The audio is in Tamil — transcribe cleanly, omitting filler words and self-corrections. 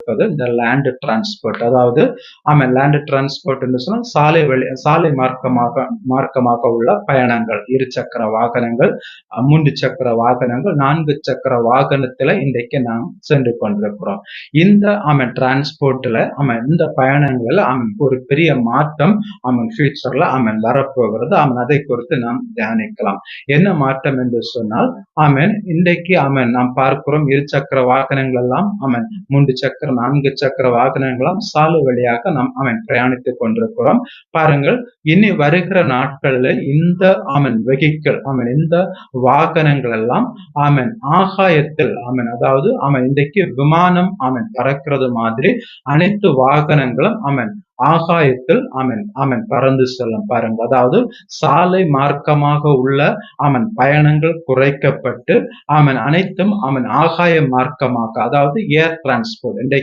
இருப்பது இந்த லேண்ட் டிரான்ஸ்போர்ட். அதாவது லேண்ட் டிரான்ஸ்போர்ட் என்று சொன்னால் சாலை மார்க்கமாக உள்ள பயணங்கள், இருசக்கர வாகனங்கள், 3 சக்கர வாகனங்கள், 4 சக்கர வாகனத்துல இன்றைக்கு நாம் சென்று கொண்டிருக்கிறோம். இந்த டிரான்ஸ்போர்ட்ல இந்த பயணங்கள்ல ஒரு பெரிய மாற்றம் ஃபியூச்சர்ல வரப்போகிறது. அதை குறித்து நாம் தியானிக்கலாம். என்ன மாற்றம் என்று சொன்னால் இன்றைக்கு நாம் பார்க்கிறோம் இருசக்கர வாகனங்கள் எல்லாம் 3 சக்கர 4 சக்கர வாகனங்களாம் சாலை வழியாக நாம் பிரயாணித்துக் கொண்டிருக்கிறோம். பாருங்கள், இனி வருகிற நாட்கள்ல இந்த வெஹிக்கிள் இந்த வாகனங்கள் எல்லாம் ஆகாயத்தில் அதாவது இன்றைக்கு விமானம் பறக்கிறது மாதிரி அனைத்து வாகனங்களும் ஆகாயத்தில் பறந்து செல்லும். பாருங்க, அதாவது சாலை மார்க்கமாக உள்ள பயணங்கள் குறைக்கப்பட்டு அனைத்தும் ஆகாய மார்க்கமாக, அதாவது ஏர் டிரான்ஸ்போர்ட். இன்றைக்கு